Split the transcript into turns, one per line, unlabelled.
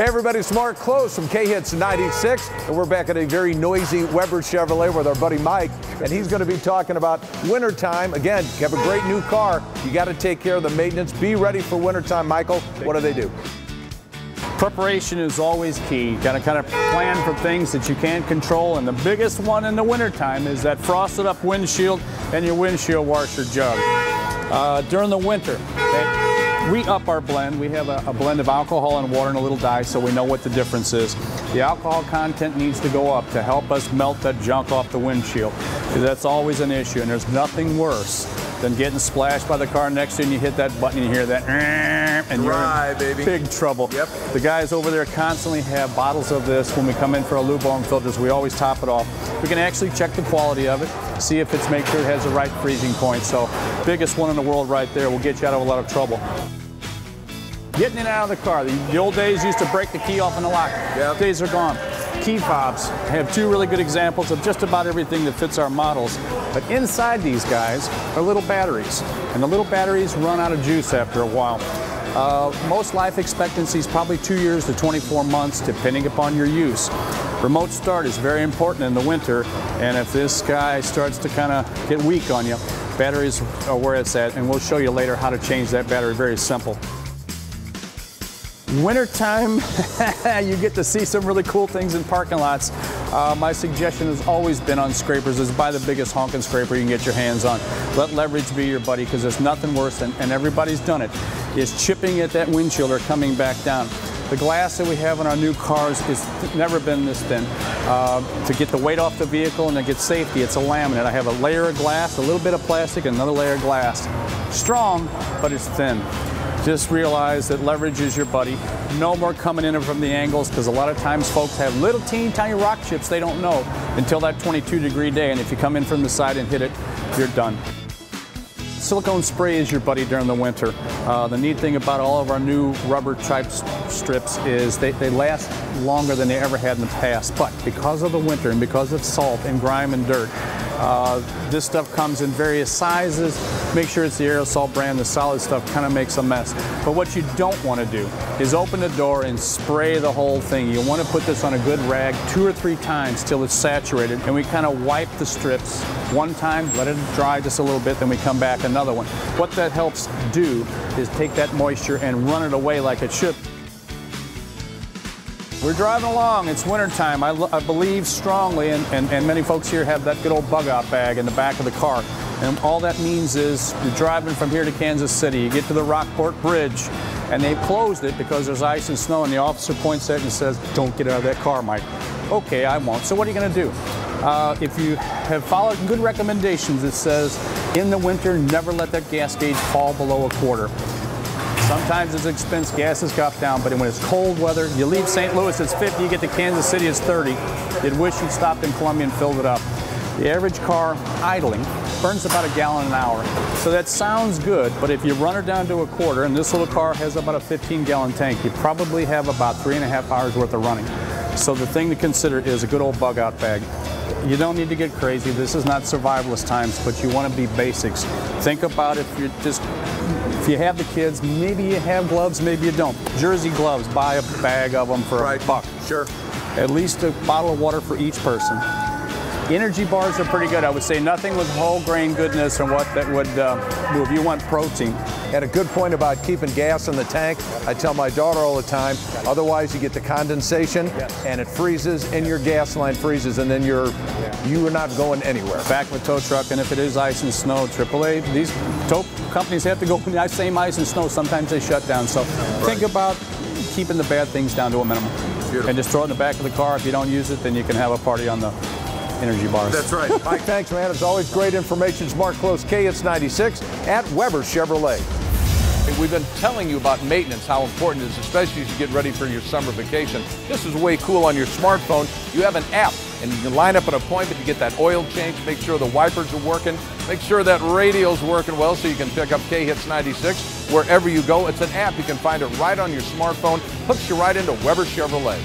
Hey everybody, it's Mark Klose from K-Hits 96, and we're back at a very noisy Weber Chevrolet with our buddy Mike, and he's going to be talking about wintertime. Again, you have a great new car, you got to take care of the maintenance. Be ready for wintertime. Michael, what do they do?
Preparation is always key. You got to kind of plan for things that you can't control, and the biggest one in the wintertime is that frosted up windshield and your windshield washer jug. During the winter, we up our blend. We have a blend of alcohol and water and a little dye, so we know what the difference is. The alcohol content needs to go up to help us melt that junk off the windshield, because that's always an issue, and there's nothing worse than getting splashed by the car next to you and you hit that button and you hear that and you're in big trouble.
Yep.
The guys over there constantly have bottles of this. When we come in for our lube on filters, we always top it off. We can actually check the quality of it, see if it's make sure it has the right freezing point. So biggest one in the world right there will get you out of a lot of trouble. Getting in and out of the car. The old days used to break the key off in the lock.
Yep.
Days are gone. Key fobs have two really good examples of just about everything that fits our models. But inside these guys are little batteries, and the little batteries run out of juice after a while. Most life expectancy is probably 2 years to 24 months, depending upon your use. Remote start is very important in the winter, and if this guy starts to kind of get weak on you, batteries are where it's at, and we'll show you later how to change that battery. Very simple. Wintertime, you get to see some really cool things in parking lots. My suggestion has always been on scrapers is buy the biggest honking scraper you can get your hands on. Let leverage be your buddy, because there's nothing worse, and everybody's done it, is chipping at that windshield or coming back down. The glass that we have in our new cars has never been this thin. To get the weight off the vehicle and to get safety, it's a laminate. I have a layer of glass, a little bit of plastic, and another layer of glass. Strong, but it's thin. Just realize that leverage is your buddy. No more coming in from the angles, because a lot of times folks have little teeny tiny rock chips they don't know until that 22-degree day, and if you come in from the side and hit it, you're done. Silicone spray is your buddy during the winter. The neat thing about all of our new rubber type strips is they last longer than they ever had in the past, but because of the winter and because of salt and grime and dirt, this stuff comes in various sizes. Make sure it's the aerosol brand. The solid stuff kind of makes a mess. But what you don't want to do is open the door and spray the whole thing. You want to put this on a good rag 2 or 3 times till it's saturated, and we kind of wipe the strips one time, let it dry just a little bit, then we come back another one. What that helps do is take that moisture and run it away like it should. We're driving along, it's wintertime. I believe strongly, and many folks here have that good old bug out bag in the back of the car. And all that means is you're driving from here to Kansas City, you get to the Rockport Bridge, and they've closed it because there's ice and snow, and the officer points at it and says, "Don't get out of that car, Mike." Okay, I won't. So what are you gonna do? If you have followed good recommendations, it says, in the winter, never let that gas gauge fall below 1/4. Sometimes it's expense, gas has got down, but when it's cold weather, you leave St. Louis, it's 50, you get to Kansas City, it's 30. You'd wish you'd stopped in Columbia and filled it up. The average car idling burns about 1 gallon an hour. So that sounds good, but if you run her down to 1/4, and this little car has about a 15-gallon tank, you probably have about 3.5 hours worth of running. So the thing to consider is a good old bug out bag. You don't need to get crazy. This is not survivalist times, but you want to be basics. Think about if you have the kids, maybe you have gloves, maybe you don't. Jersey gloves, buy a bag of them for $1.
Sure.
At least a bottle of water for each person. Energy bars are pretty good. I would say nothing with whole grain goodness and what that would move. You want protein.
Had a good point about keeping gas in the tank. I tell my daughter all the time, otherwise you get the condensation and it freezes and your gas line freezes, and then you are not going anywhere.
Back with tow truck, and if it is ice and snow, AAA, these tow companies have to go when I say ice and snow, sometimes they shut down. So think about keeping the bad things down to a minimum. Beautiful. And just throw it in the back of the car. If you don't use it, then you can have a party on the energy bars.
That's right. Mike, thanks, man. It's always great information. It's Mark Klose, K-Hits 96 at Weber Chevrolet. We've been telling you about maintenance, how important it is, especially as you get ready for your summer vacation. This is way cool on your smartphone. You have an app, and you can line up an appointment to get that oil change, make sure the wipers are working, make sure that radio's working well, so you can pick up K-Hits 96 wherever you go. It's an app. You can find it right on your smartphone. Hooks you right into Weber Chevrolet.